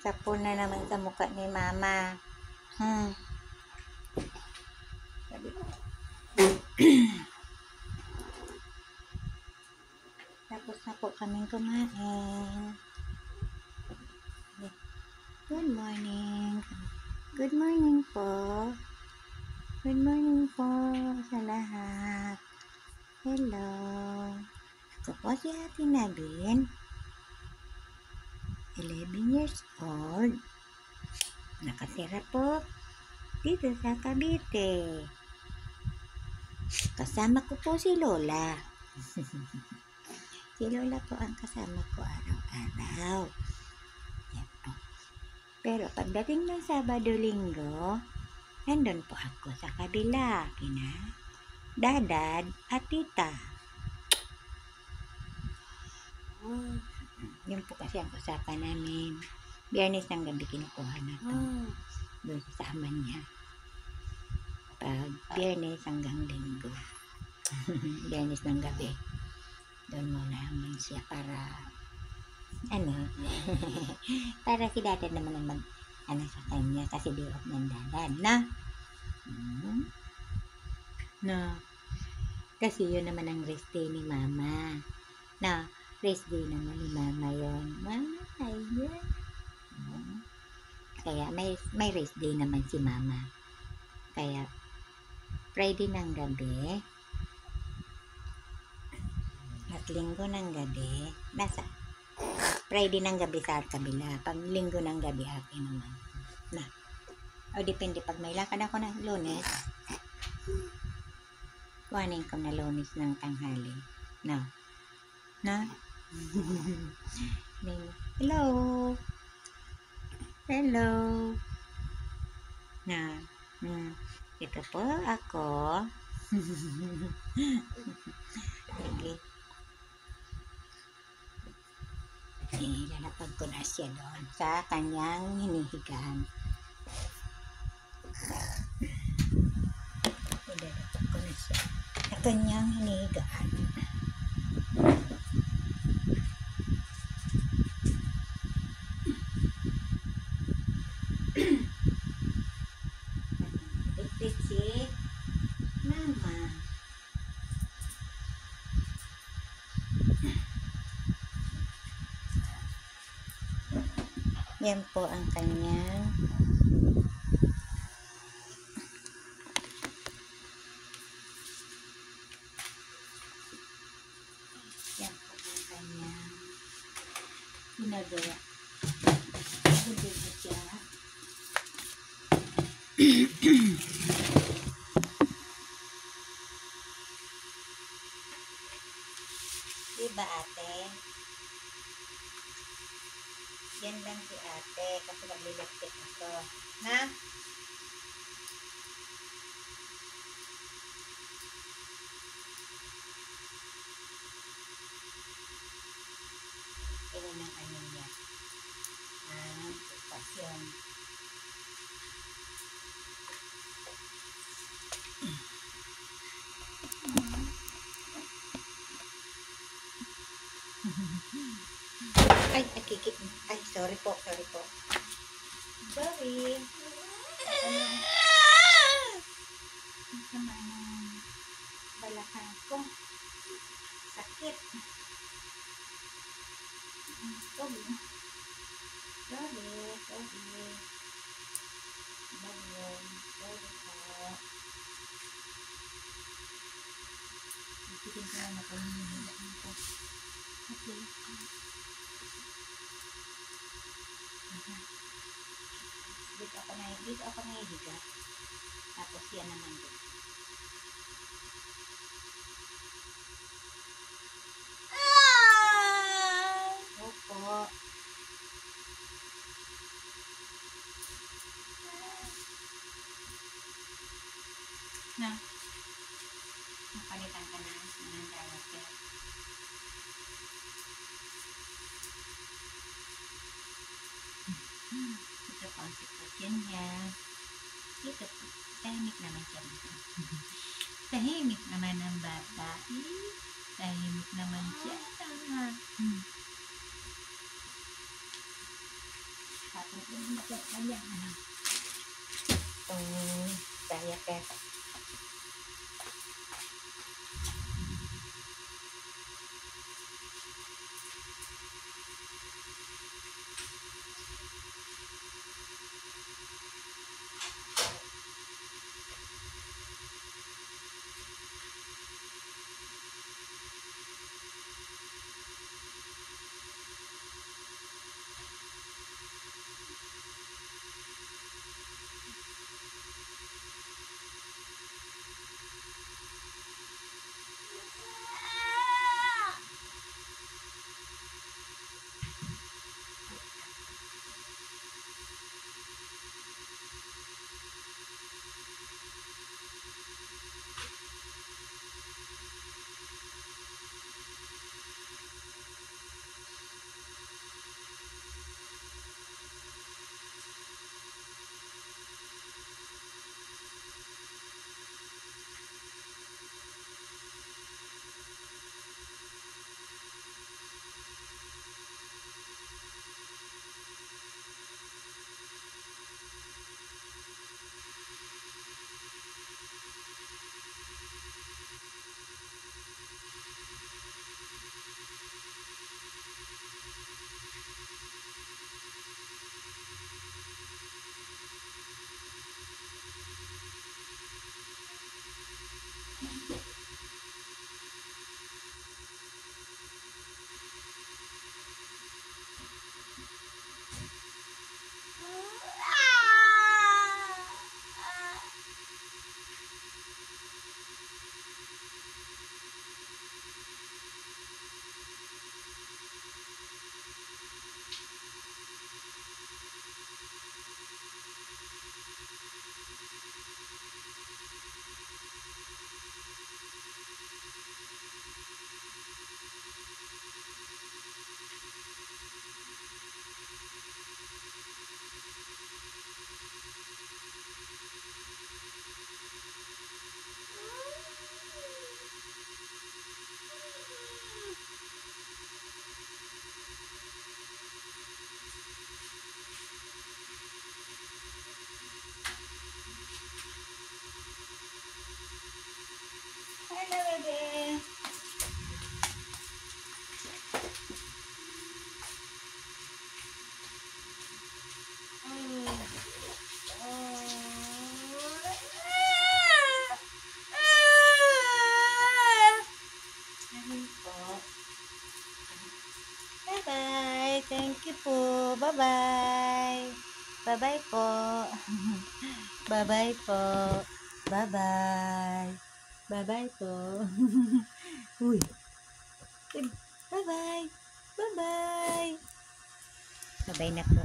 Sapon na naman sa mukha ni Mama. Tapos na po kaming kumain. Good morning. Good morning po. Good morning po sa lahat. Hello. Ako po si Ate Nabin. 11 years old. Nakatira po dito sa Cavite. Kasama ko po si Lola. Si Lola po ang kasama ko araw-araw. Yan po. Pero pagdating ng Sabado-Linggo, nandun po ako sa kabila kina Dadad at Tita. Yun po kasi ang usapan namin. Biyernes ng gabi kinukuha na to. Doon sa ama niya. Pag Biyernes hanggang Linggo. Biyernes ng gabi. Doon muna naman siya para para si Dadad naman ang sa kanya kasi di off ng Dadad na. No. Kasi yun naman ang rest day ni Mama. Na, rest day naman ni Mama yun. Mama, ayun. Kaya may rest day naman si Mama. Kaya, Friday ng gabi, at Linggo ng gabi, Friday ng gabi sa kabila. Pag Linggo ng gabi, akin naman. Na. O, depende. Pag may lakad ako ng Lunes, kuhanin ko na Lunes ng tanghali. Na. Hello. Hello. Na. Ito po ako. Okay. Ilalapag ko na siya doon sa kanyang hinihigaan. Ilalapag ko na siya sa kanyang hinihigaan. Ito si Mama. Yan po ang kanyang ginagawa. Hindi ba siya? Diba ate? Yan lang si ate kasi naglilipstick ako. Ha? Yan ang ano niya. Ang pasyon. Ay, nakikit. Ay, sorry po. Sorry. Sama ng balakang ko. Sakit. Sorry. Po. Ipitin ko lang ako yung ko. Okay. Dito ako na hihiga. Tapos yan naman dito. Opo. Na. Napalitan ka na ng diaper. Ito po ang sitwasyon niya. Ito po. Tahimik naman siya dito. Tahimik naman ang bata. Tahimik naman siya. Itong diaper. Hello, bebe. Bye-bye. Thank you po. Bye-bye. Bye-bye po. Bye-bye po. Bye-bye. Bye-bye po. Uy. Bye-bye. Bye-bye. Bye-bye na po.